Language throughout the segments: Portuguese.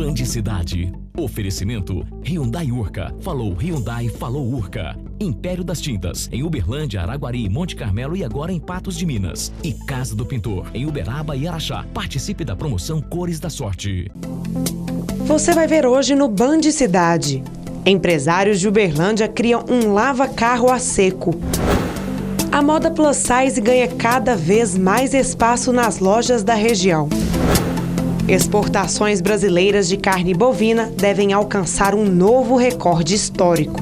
Band Cidade. Oferecimento Hyundai Urca. Falou Hyundai, falou Urca. Império das Tintas, em Uberlândia, Araguari, Monte Carmelo e agora em Patos de Minas. E Casa do Pintor, em Uberaba e Araxá. Participe da promoção Cores da Sorte. Você vai ver hoje no Band Cidade. Empresários de Uberlândia criam um lava-carro a seco. A moda plus size ganha cada vez mais espaço nas lojas da região. Exportações brasileiras de carne bovina devem alcançar um novo recorde histórico.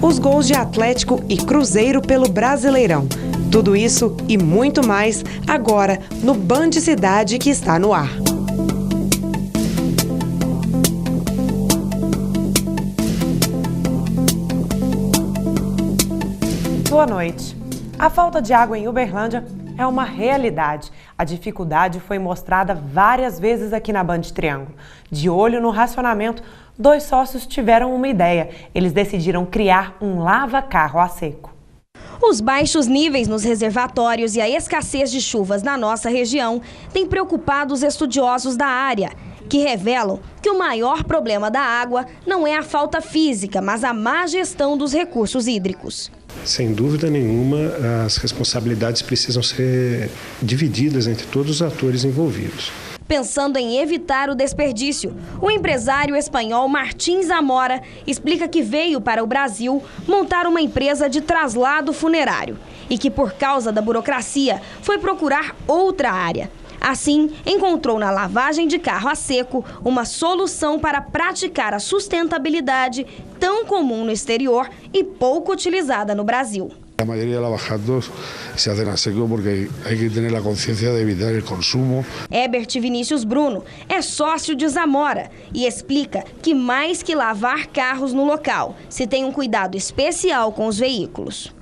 Os gols de Atlético e Cruzeiro pelo Brasileirão. Tudo isso e muito mais agora no Band Cidade, que está no ar. Boa noite. A falta de água em Uberlândia é uma realidade. A dificuldade foi mostrada várias vezes aqui na Band Triângulo. De olho no racionamento, 2 sócios tiveram uma ideia. Eles decidiram criar um lava-carro a seco. Os baixos níveis nos reservatórios e a escassez de chuvas na nossa região têm preocupado os estudiosos da área, que revelam que o maior problema da água não é a falta física, mas a má gestão dos recursos hídricos. Sem dúvida nenhuma, as responsabilidades precisam ser divididas entre todos os atores envolvidos. Pensando em evitar o desperdício, o empresário espanhol Martín Zamora explica que veio para o Brasil montar uma empresa de traslado funerário e que, por causa da burocracia, foi procurar outra área. Assim, encontrou na lavagem de carro a seco uma solução para praticar a sustentabilidade tão comum no exterior e pouco utilizada no Brasil. A maioria de lavajados se fazem a seco porque hay que ter a consciência de evitar o consumo. Herbert Vinícius Bruno é sócio de Zamora e explica que mais que lavar carros no local, se tem um cuidado especial com os veículos.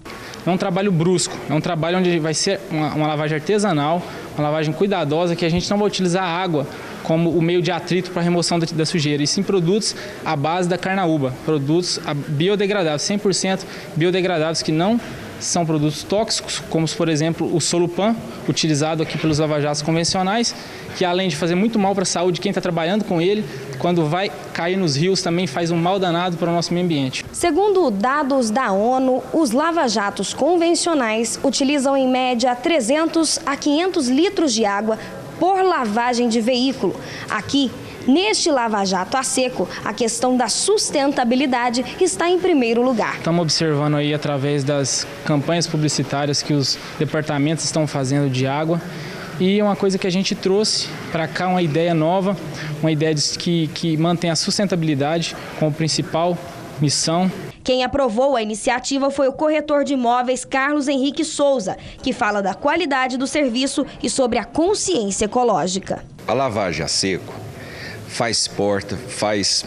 É um trabalho brusco, é um trabalho onde vai ser uma lavagem artesanal, uma lavagem cuidadosa, que a gente não vai utilizar a água como o meio de atrito para a remoção da sujeira, e sim produtos à base da carnaúba, produtos biodegradáveis, 100% biodegradáveis, que não são produtos tóxicos, como por exemplo o Solupan, utilizado aqui pelos lava-jatos convencionais, que além de fazer muito mal para a saúde de quem está trabalhando com ele, quando vai cair nos rios também faz um mal danado para o nosso meio ambiente. Segundo dados da ONU, os lava-jatos convencionais utilizam em média 300 a 500 litros de água por lavagem de veículo. Aqui, neste lava-jato a seco, a questão da sustentabilidade está em primeiro lugar. Estamos observando aí através das campanhas publicitárias que os departamentos estão fazendo de água. E uma coisa que a gente trouxe para cá, uma ideia nova, uma ideia que mantém a sustentabilidade como principal missão. Quem aprovou a iniciativa foi o corretor de imóveis Carlos Henrique Souza, que fala da qualidade do serviço e sobre a consciência ecológica. A lavagem a seco faz porta, faz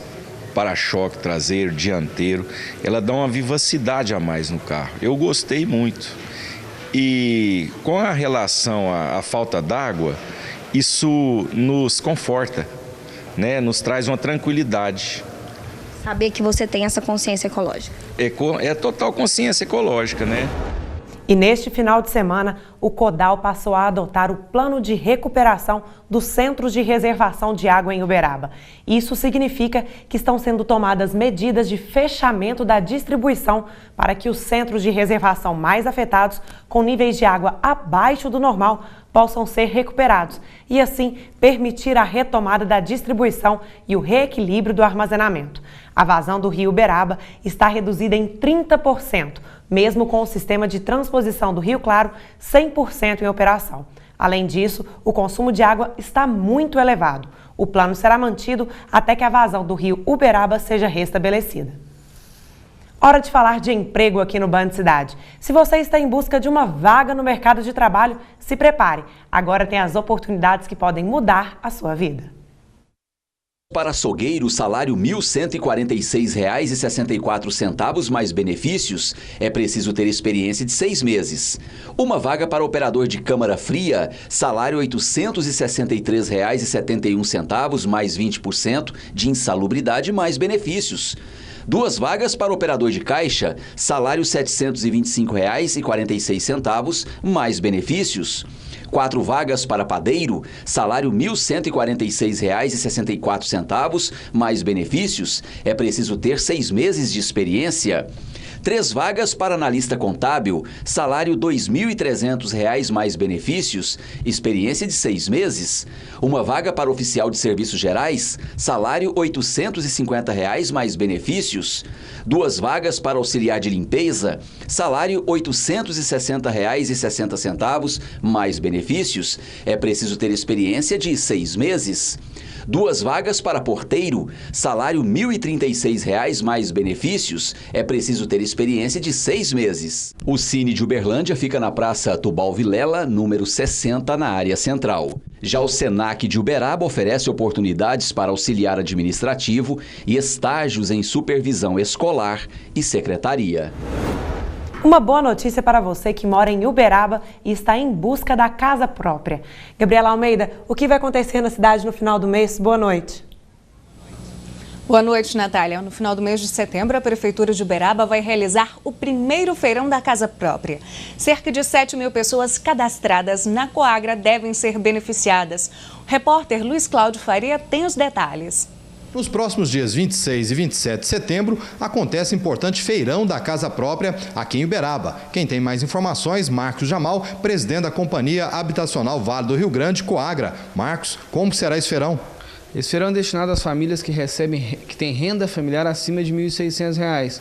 para-choque traseiro, dianteiro, ela dá uma vivacidade a mais no carro. Eu gostei muito. E com a relação à falta d'água, isso nos conforta, né? Nos traz uma tranquilidade. Saber que você tem essa consciência ecológica. É total consciência ecológica, né? E neste final de semana, o CODAL passou a adotar o plano de recuperação dos centros de reservação de água em Uberaba. Isso significa que estão sendo tomadas medidas de fechamento da distribuição para que os centros de reservação mais afetados, com níveis de água abaixo do normal, possam ser recuperados e, assim, permitir a retomada da distribuição e o reequilíbrio do armazenamento. A vazão do rio Uberaba está reduzida em 30%, mesmo com o sistema de transposição do Rio Claro 100% em operação. Além disso, o consumo de água está muito elevado. O plano será mantido até que a vazão do rio Uberaba seja restabelecida. Hora de falar de emprego aqui no Band Cidade. Se você está em busca de uma vaga no mercado de trabalho, se prepare. Agora tem as oportunidades que podem mudar a sua vida. Para açougueiro, salário R$ 1.146,64 mais benefícios, é preciso ter experiência de 6 meses. Uma vaga para operador de câmara fria, salário R$ 863,71 mais 20% de insalubridade mais benefícios. 2 vagas para operador de caixa, salário R$ 725,46, mais benefícios. 4 vagas para padeiro, salário R$ 1.146,64, mais benefícios. É preciso ter 6 meses de experiência. 3 vagas para analista contábil, salário R$ 2.300 mais benefícios, experiência de 6 meses. 1 vaga para oficial de serviços gerais, salário R$ 850 mais benefícios. 2 vagas para auxiliar de limpeza, salário R$ 860,60 mais benefícios. É preciso ter experiência de 6 meses. 2 vagas para porteiro, salário R$ 1.036 mais benefícios, é preciso ter experiência de 6 meses. O Cine de Uberlândia fica na Praça Tubal Vilela, número 60, na área central. Já o Senac de Uberaba oferece oportunidades para auxiliar administrativo e estágios em supervisão escolar e secretaria. Uma boa notícia para você que mora em Uberaba e está em busca da casa própria. Gabriela Almeida, o que vai acontecer na cidade no final do mês? Boa noite. Boa noite, Natália. No final do mês de setembro, a Prefeitura de Uberaba vai realizar o primeiro feirão da casa própria. Cerca de 7.000 pessoas cadastradas na Coagra devem ser beneficiadas. O repórter Luiz Cláudio Faria tem os detalhes. Nos próximos dias 26 e 27 de setembro, acontece importante feirão da casa própria aqui em Uberaba. Quem tem mais informações, Marcos Jamal, presidente da Companhia Habitacional Vale do Rio Grande, Coagra. Marcos, como será esse feirão? Esse feirão é destinado às famílias que têm renda familiar acima de R$ 1.600.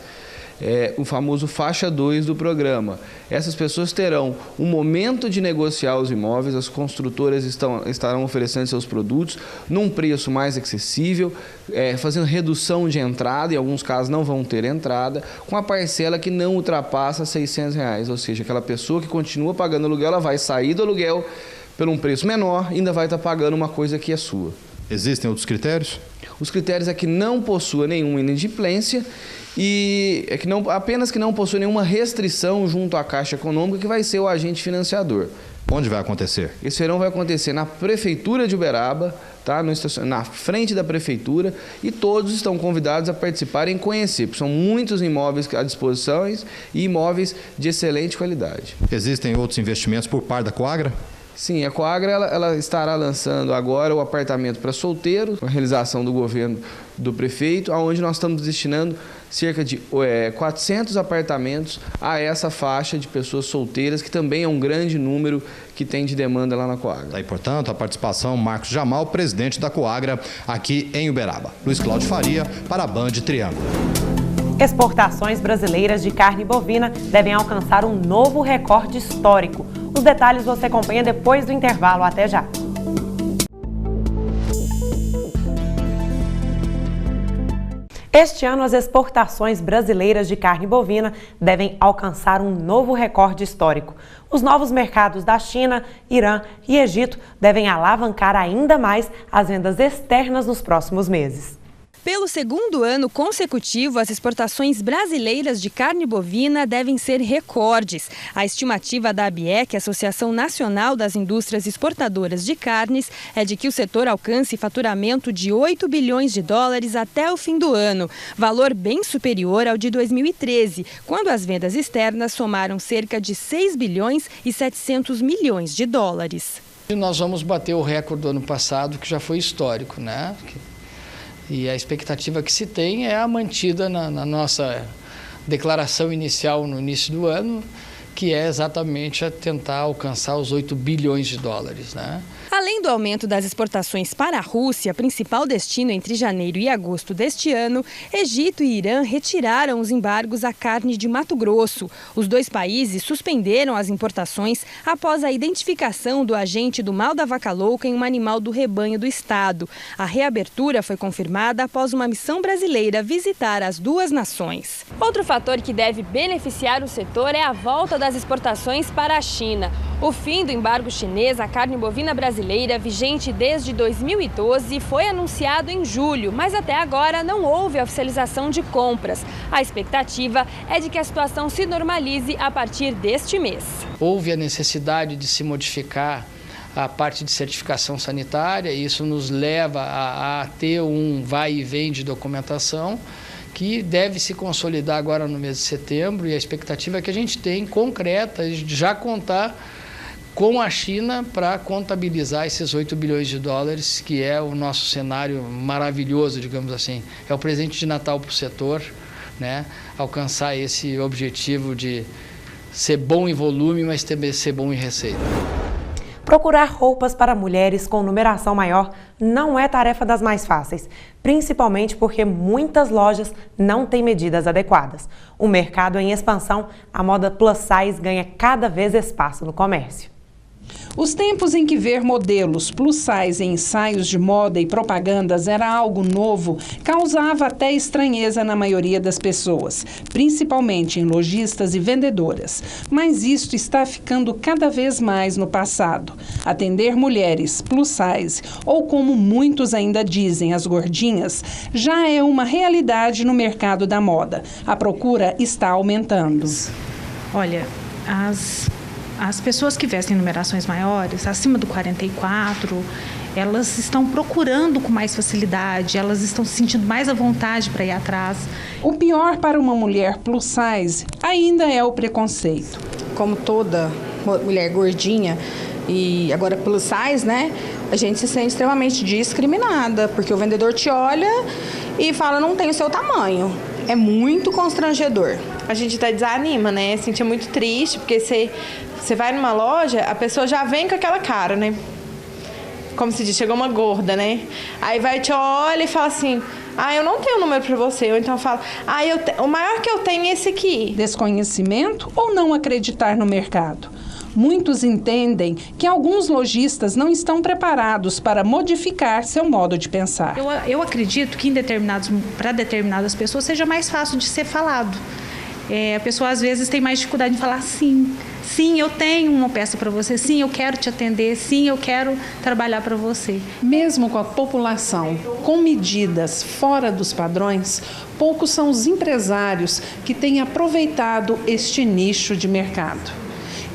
O famoso faixa 2 do programa. Essas pessoas terão um momento de negociar os imóveis, as construtoras estarão oferecendo seus produtos num preço mais acessível, fazendo redução de entrada, em alguns casos não vão ter entrada, com a parcela que não ultrapassa R$ 600, ou seja, aquela pessoa que continua pagando aluguel, ela vai sair do aluguel por um preço menor e ainda vai estar pagando uma coisa que é sua. Existem outros critérios? Os critérios é que não possua nenhuma inadimplência e apenas que não possui nenhuma restrição junto à Caixa Econômica, que vai ser o agente financiador. Onde vai acontecer? Esse feirão vai acontecer na Prefeitura de Uberaba, tá? Na frente da Prefeitura, e todos estão convidados a participarem e conhecer, porque são muitos imóveis à disposição e imóveis de excelente qualidade. Existem outros investimentos por parte da Coagra? Sim, a Coagra ela estará lançando agora o apartamento para solteiros, com a realização do governo do prefeito, onde nós estamos destinando cerca de 400 apartamentos a essa faixa de pessoas solteiras, que também é um grande número que tem de demanda lá na Coagra. Daí, portanto, a participação Marcos Jamal, presidente da Coagra, aqui em Uberaba. Luiz Cláudio Faria, para a Band Triângulo. Exportações brasileiras de carne bovina devem alcançar um novo recorde histórico. Os detalhes você acompanha depois do intervalo. Até já! Este ano, as exportações brasileiras de carne bovina devem alcançar um novo recorde histórico. Os novos mercados da China, Irã e Egito devem alavancar ainda mais as vendas externas nos próximos meses. Pelo segundo ano consecutivo, as exportações brasileiras de carne bovina devem ser recordes. A estimativa da ABIEC, Associação Nacional das Indústrias Exportadoras de Carnes, é de que o setor alcance faturamento de 8 bilhões de dólares até o fim do ano, valor bem superior ao de 2013, quando as vendas externas somaram cerca de 6 bilhões e 700 milhões de dólares. Nós vamos bater o recorde do ano passado, que já foi histórico, né? E a expectativa que se tem é a mantida na nossa declaração inicial no início do ano, que é exatamente a tentar alcançar os 8 bilhões de dólares, né? Além do aumento das exportações para a Rússia, principal destino entre janeiro e agosto deste ano, Egito e Irã retiraram os embargos à carne de Mato Grosso. Os dois países suspenderam as importações após a identificação do agente do mal da vaca louca em um animal do rebanho do estado. A reabertura foi confirmada após uma missão brasileira visitar as duas nações. Outro fator que deve beneficiar o setor é a volta das exportações para a China. O fim do embargo chinês à carne bovina brasileira, vigente desde 2012, foi anunciado em julho, mas até agora não houve oficialização de compras. A expectativa é de que a situação se normalize a partir deste mês. Houve a necessidade de se modificar a parte de certificação sanitária, e isso nos leva a ter um vai e vem de documentação, que deve se consolidar agora no mês de setembro, e a expectativa é que a gente tem concreta, já contar com a China para contabilizar esses 8 bilhões de dólares, que é o nosso cenário maravilhoso, digamos assim. É o presente de Natal para o setor, né? Alcançar esse objetivo de ser bom em volume, mas também ser bom em receita. Procurar roupas para mulheres com numeração maior não é tarefa das mais fáceis, principalmente porque muitas lojas não têm medidas adequadas. O mercado em expansão, a moda plus size ganha cada vez espaço no comércio. Os tempos em que ver modelos plus size em ensaios de moda e propagandas era algo novo causava até estranheza na maioria das pessoas, principalmente em lojistas e vendedoras. Mas isto está ficando cada vez mais no passado. Atender mulheres plus size, ou como muitos ainda dizem, as gordinhas, já é uma realidade no mercado da moda. A procura está aumentando. Olha, as pessoas que vestem numerações maiores, acima do 44, elas estão procurando com mais facilidade, elas estão se sentindo mais à vontade para ir atrás. O pior para uma mulher plus size ainda é o preconceito. Como toda mulher gordinha e agora plus size, né? A gente se sente extremamente discriminada, porque o vendedor te olha e fala, não tem o seu tamanho. É muito constrangedor. A gente até desanima, né? Sentir muito triste, porque você vai numa loja, a pessoa já vem com aquela cara, né? Como se diz, chegou uma gorda, né? Aí vai, te olha e fala assim, eu não tenho número para você. Ou então fala, o maior que eu tenho é esse aqui. Desconhecimento ou não acreditar no mercado? Muitos entendem que alguns lojistas não estão preparados para modificar seu modo de pensar. Eu acredito que para determinadas pessoas seja mais fácil de ser falado. A pessoa às vezes tem mais dificuldade em falar sim. Sim, eu tenho uma peça para você. Sim, eu quero te atender. Sim, eu quero trabalhar para você. Mesmo com a população com medidas fora dos padrões, poucos são os empresários que têm aproveitado este nicho de mercado.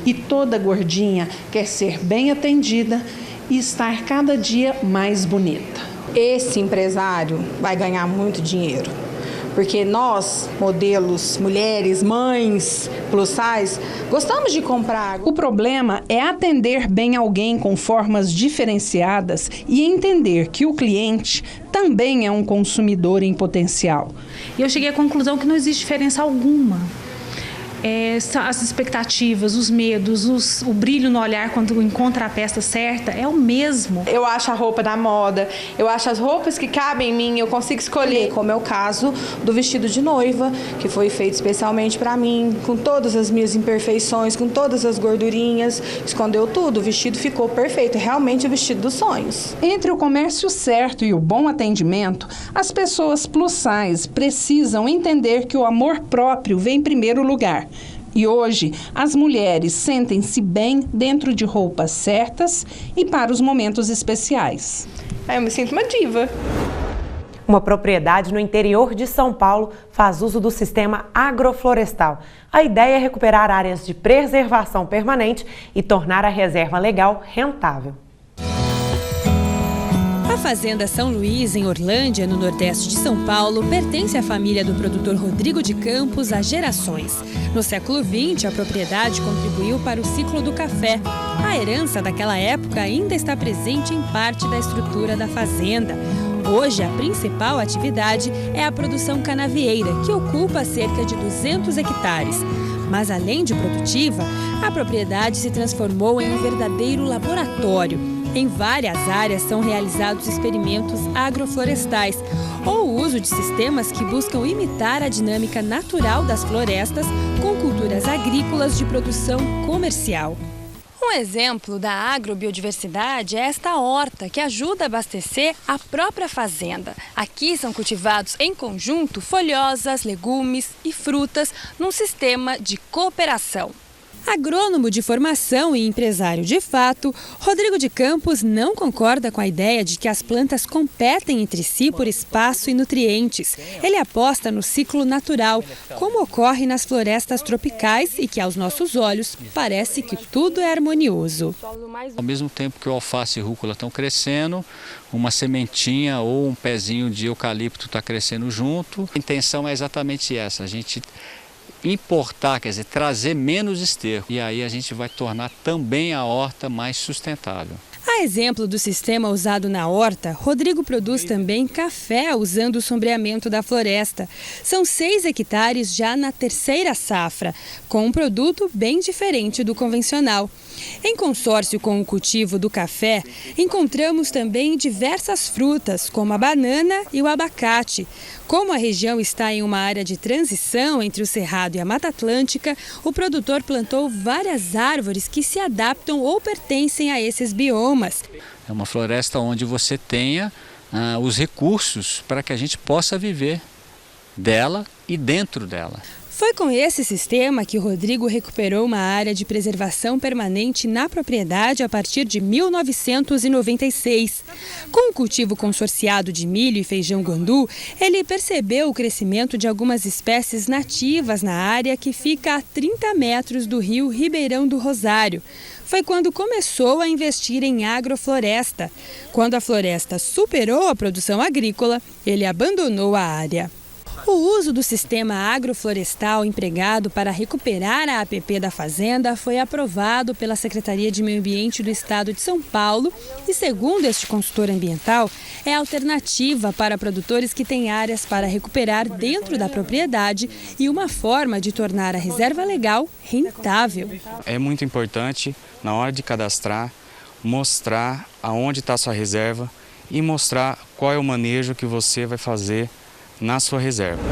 E toda gordinha quer ser bem atendida e estar cada dia mais bonita. Esse empresário vai ganhar muito dinheiro, porque nós, modelos, mulheres, mães, plus size, gostamos de comprar. O problema é atender bem alguém com formas diferenciadas e entender que o cliente também é um consumidor em potencial. E eu cheguei à conclusão que não existe diferença alguma. As expectativas, os medos, o brilho no olhar quando encontra a peça certa é o mesmo. Eu acho a roupa da moda, eu acho as roupas que cabem em mim, eu consigo escolher. Como é o caso do vestido de noiva, que foi feito especialmente para mim, com todas as minhas imperfeições, com todas as gordurinhas, escondeu tudo, o vestido ficou perfeito, realmente o vestido dos sonhos. Entre o comércio certo e o bom atendimento, as pessoas plus size precisam entender que o amor próprio vem em primeiro lugar. E hoje, as mulheres sentem-se bem dentro de roupas certas e para os momentos especiais. Eu me sinto uma diva. Uma propriedade no interior de São Paulo faz uso do sistema agroflorestal. A ideia é recuperar áreas de preservação permanente e tornar a reserva legal rentável. A Fazenda São Luís, em Orlândia, no nordeste de São Paulo, pertence à família do produtor Rodrigo de Campos há gerações. No século XX, a propriedade contribuiu para o ciclo do café. A herança daquela época ainda está presente em parte da estrutura da fazenda. Hoje, a principal atividade é a produção canavieira, que ocupa cerca de 200 hectares. Mas, além de produtiva, a propriedade se transformou em um verdadeiro laboratório. Em várias áreas são realizados experimentos agroflorestais, ou o uso de sistemas que buscam imitar a dinâmica natural das florestas com culturas agrícolas de produção comercial. Um exemplo da agrobiodiversidade é esta horta, que ajuda a abastecer a própria fazenda. Aqui são cultivados em conjunto folhosas, legumes e frutas num sistema de cooperação. Agrônomo de formação e empresário de fato, Rodrigo de Campos não concorda com a ideia de que as plantas competem entre si por espaço e nutrientes. Ele aposta no ciclo natural, como ocorre nas florestas tropicais e que, aos nossos olhos, parece que tudo é harmonioso. Ao mesmo tempo que o alface e rúcula estão crescendo, uma sementinha ou um pezinho de eucalipto está crescendo junto. A intenção é exatamente essa, a gente importar, quer dizer, trazer menos esterco. E aí a gente vai tornar também a horta mais sustentável. A exemplo do sistema usado na horta, Rodrigo produz também café usando o sombreamento da floresta. São 6 hectares já na 3ª safra, com um produto bem diferente do convencional. Em consórcio com o cultivo do café, encontramos também diversas frutas, como a banana e o abacate. Como a região está em uma área de transição entre o Cerrado e a Mata Atlântica, o produtor plantou várias árvores que se adaptam ou pertencem a esses biomas. É uma floresta onde você tenha os recursos para que a gente possa viver dela e dentro dela. Foi com esse sistema que o Rodrigo recuperou uma área de preservação permanente na propriedade a partir de 1996. Com o cultivo consorciado de milho e feijão guandu, ele percebeu o crescimento de algumas espécies nativas na área que fica a 30 metros do rio Ribeirão do Rosário. Foi quando começou a investir em agrofloresta. Quando a floresta superou a produção agrícola, ele abandonou a área. O uso do sistema agroflorestal empregado para recuperar a APP da fazenda foi aprovado pela Secretaria de Meio Ambiente do Estado de São Paulo e, segundo este consultor ambiental, é alternativa para produtores que têm áreas para recuperar dentro da propriedade e uma forma de tornar a reserva legal rentável. É muito importante, na hora de cadastrar, mostrar aonde está a sua reserva e mostrar qual é o manejo que você vai fazer na sua reserva.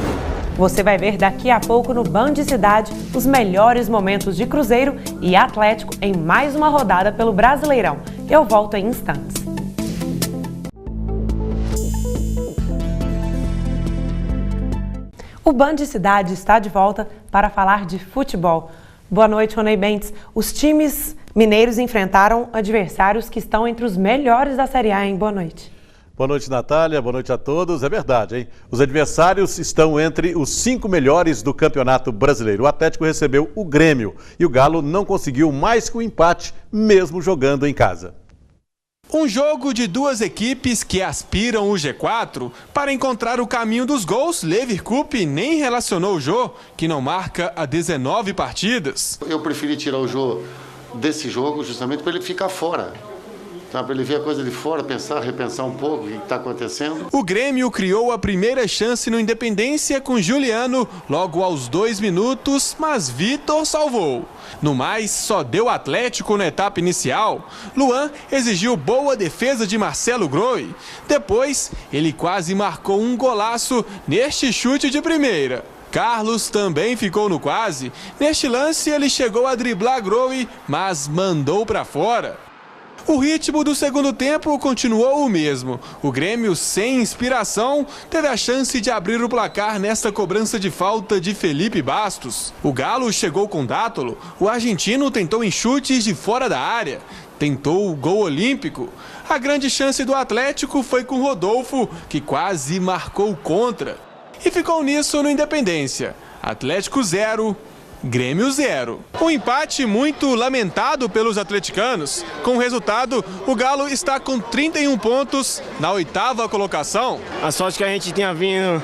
Você vai ver daqui a pouco no Band Cidade os melhores momentos de Cruzeiro e Atlético em mais uma rodada pelo Brasileirão. Eu volto em instantes. O Band Cidade está de volta para falar de futebol. Boa noite, Ronei Bentes. Os times mineiros enfrentaram adversários que estão entre os melhores da Série A, hein? Boa noite. Boa noite, Natália. Boa noite a todos. É verdade, hein? Os adversários estão entre os 5 melhores do Campeonato Brasileiro. O Atlético recebeu o Grêmio e o Galo não conseguiu mais que o empate, mesmo jogando em casa. Um jogo de duas equipes que aspiram o G4 para encontrar o caminho dos gols. Leverkusen nem relacionou o Jô, que não marca há 19 partidas. Eu preferi tirar o Jô desse jogo justamente para ele ficar fora. Para ele ver a coisa de fora, repensar um pouco o que está acontecendo. O Grêmio criou a primeira chance no Independência com Juliano logo aos 2 minutos, mas Vitor salvou. No mais, só deu Atlético na etapa inicial. Luan exigiu boa defesa de Marcelo Groi. Depois, ele quase marcou um golaço neste chute de primeira. Carlos também ficou no quase. Neste lance, ele chegou a driblar Groi, mas mandou para fora. O ritmo do segundo tempo continuou o mesmo. O Grêmio, sem inspiração, teve a chance de abrir o placar nesta cobrança de falta de Felipe Bastos. O Galo chegou com Dátolo. O argentino tentou em chutes de fora da área. Tentou o gol olímpico. A grande chance do Atlético foi com Rodolfo, que quase marcou contra. E ficou nisso no Independência. Atlético 0. Grêmio 0. Um empate muito lamentado pelos atleticanos. Com o resultado, o Galo está com 31 pontos na 8ª colocação. A sorte que a gente tinha vindo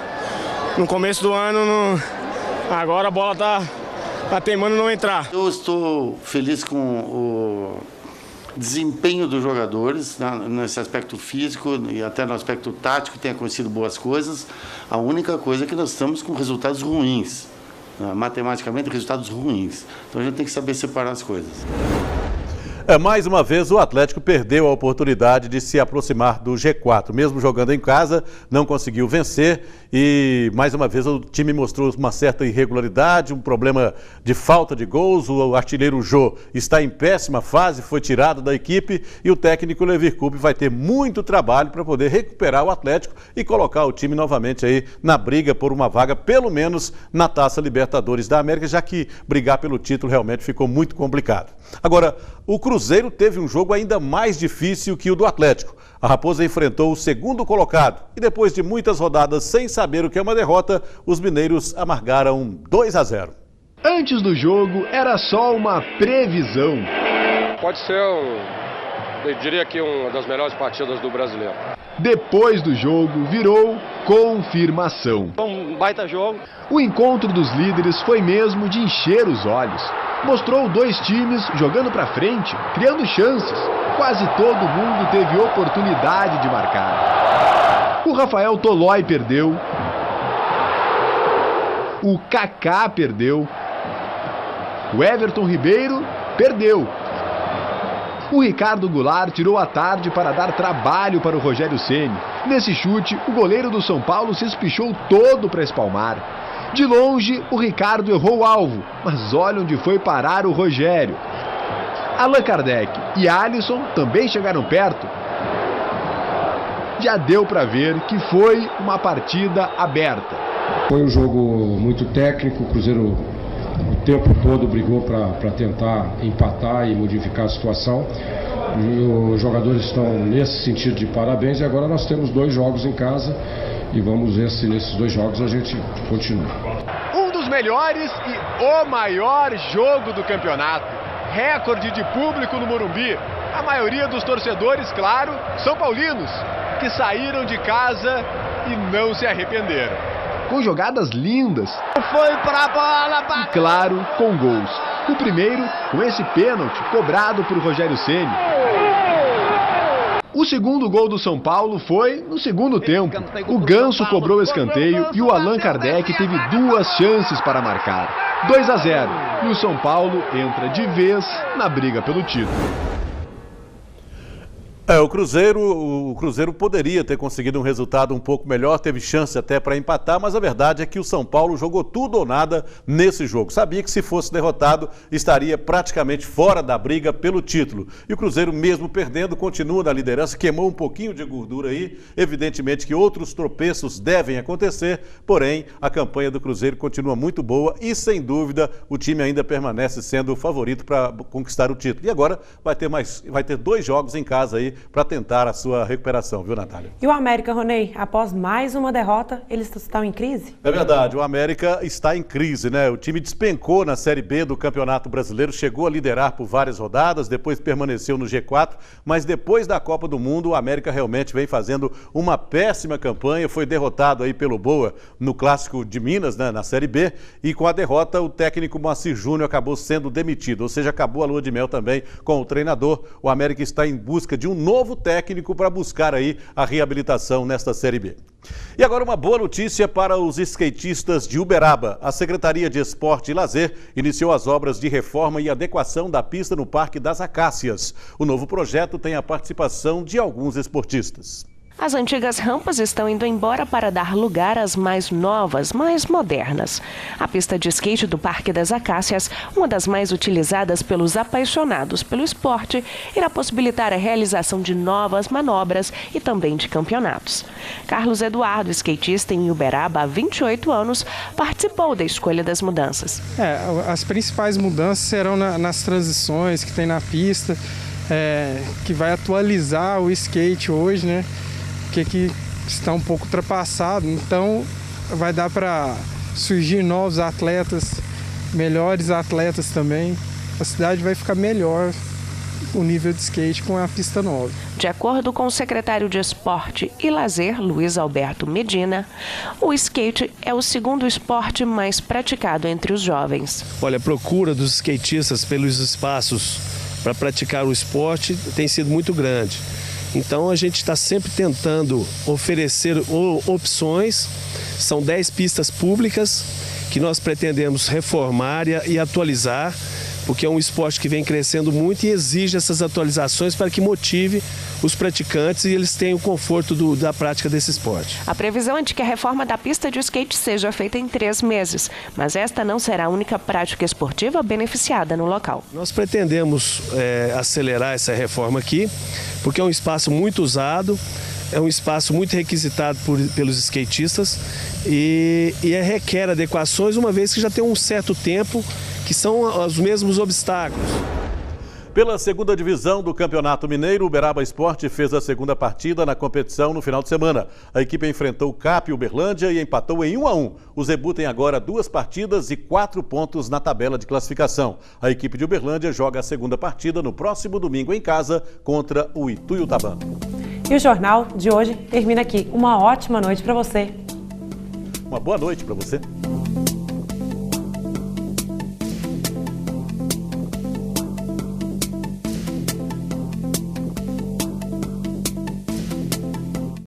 no começo do ano, agora a bola tá teimando não entrar. Eu estou feliz com o desempenho dos jogadores, nesse aspecto físico e até no aspecto tático, tem acontecido boas coisas. A única coisa é que nós estamos com resultados ruins. Matematicamente, resultados ruins. Então a gente tem que saber separar as coisas. Mais uma vez o Atlético perdeu a oportunidade de se aproximar do G4. Mesmo jogando em casa, não conseguiu vencer e mais uma vez o time mostrou uma certa irregularidade, um problema de falta de gols. O artilheiro Jô está em péssima fase, foi tirado da equipe e o técnico Levir Coupe vai ter muito trabalho para poder recuperar o Atlético e colocar o time novamente aí na briga por uma vaga, pelo menos na Taça Libertadores da América, já que brigar pelo título realmente ficou muito complicado. Agora, o Cruzeiro teve um jogo ainda mais difícil que o do Atlético. A Raposa enfrentou o segundo colocado e depois de muitas rodadas sem saber o que é uma derrota, os mineiros amargaram 2-0. Antes do jogo era só uma previsão. Pode ser, eu diria que uma das melhores partidas do brasileiro. Depois do jogo virou confirmação. Um baita jogo. O encontro dos líderes foi mesmo de encher os olhos. Mostrou dois times jogando para frente, criando chances. Quase todo mundo teve oportunidade de marcar. O Rafael Tolói perdeu. O Kaká perdeu. O Everton Ribeiro perdeu. O Ricardo Goulart tirou a tarde para dar trabalho para o Rogério Ceni. Nesse chute, o goleiro do São Paulo se espichou todo para espalmar. De longe, o Ricardo errou o alvo, mas olha onde foi parar o Rogério. Allan Kardec e Alisson também chegaram perto. Já deu para ver que foi uma partida aberta. Foi um jogo muito técnico, o Cruzeiro o tempo todo brigou para tentar empatar e modificar a situação. E os jogadores estão nesse sentido de parabéns e agora nós temos 2 jogos em casa e vamos ver se nesses 2 jogos a gente continua. Um dos melhores e o maior jogo do campeonato. Recorde de público no Morumbi. A maioria dos torcedores, claro, são paulinos, que saíram de casa e não se arrependeram. Com jogadas lindas. Foi pra bola, e claro, com gols. O primeiro com esse pênalti cobrado por Rogério Ceni. O segundo gol do São Paulo foi no segundo tempo. O Ganso cobrou o escanteio e o Allan Kardec teve 2 chances para marcar. 2-0. E o São Paulo entra de vez na briga pelo título. O Cruzeiro poderia ter conseguido um resultado um pouco melhor, teve chance até para empatar, mas a verdade é que o São Paulo jogou tudo ou nada nesse jogo. Sabia que se fosse derrotado, estaria praticamente fora da briga pelo título. E o Cruzeiro, mesmo perdendo, continua na liderança, queimou um pouquinho de gordura aí. Evidentemente que outros tropeços devem acontecer, porém, a campanha do Cruzeiro continua muito boa e, sem dúvida, o time ainda permanece sendo o favorito para conquistar o título. E agora vai ter 2 jogos em casa aí, para tentar a sua recuperação, viu, Natália? E o América, Ronei, após mais uma derrota, eles estão em crise? É verdade, o América está em crise, né? O time despencou na Série B do Campeonato Brasileiro, chegou a liderar por várias rodadas, depois permaneceu no G4, mas depois da Copa do Mundo, o América realmente vem fazendo uma péssima campanha, foi derrotado aí pelo Boa no Clássico de Minas, né, na Série B, e com a derrota o técnico Moacir Júnior acabou sendo demitido, ou seja, acabou a lua de mel também com o treinador. O América está em busca de um novo técnico para buscar aí a reabilitação nesta Série B. E agora uma boa notícia para os skatistas de Uberaba. A Secretaria de Esporte e Lazer iniciou as obras de reforma e adequação da pista no Parque das Acácias. O novo projeto tem a participação de alguns esportistas. As antigas rampas estão indo embora para dar lugar às mais novas, mais modernas. A pista de skate do Parque das Acácias, uma das mais utilizadas pelos apaixonados pelo esporte, irá possibilitar a realização de novas manobras e também de campeonatos. Carlos Eduardo, skatista em Uberaba há 28 anos, participou da escolha das mudanças. As principais mudanças serão nas transições que tem na pista, que vai atualizar o skate hoje, né? Que está um pouco ultrapassado, então vai dar para surgir novos atletas, melhores atletas também. A cidade vai ficar melhor o nível de skate com a pista nova. De acordo com o secretário de Esporte e Lazer, Luiz Alberto Medina, o skate é o segundo esporte mais praticado entre os jovens. Olha, a procura dos skatistas pelos espaços para praticar o esporte tem sido muito grande. Então a gente está sempre tentando oferecer opções. São 10 pistas públicas que nós pretendemos reformar e atualizar porque é um esporte que vem crescendo muito e exige essas atualizações para que motive os praticantes e eles tenham o conforto da prática desse esporte. A previsão é de que a reforma da pista de skate seja feita em 3 meses, mas esta não será a única prática esportiva beneficiada no local. Nós pretendemos acelerar essa reforma aqui, porque é um espaço muito usado, é um espaço muito requisitado pelos skatistas e requer adequações, uma vez que já tem um certo tempo que são os mesmos obstáculos. Pela segunda divisão do Campeonato Mineiro, o Uberaba Esporte fez a segunda partida na competição no final de semana. A equipe enfrentou o CAP Uberlândia e empatou em 1-1. O Zebu tem agora 2 partidas e 4 pontos na tabela de classificação. A equipe de Uberlândia joga a segunda partida no próximo domingo em casa contra o Ituiutaba. E o Jornal de hoje termina aqui. Uma ótima noite para você. Uma boa noite para você.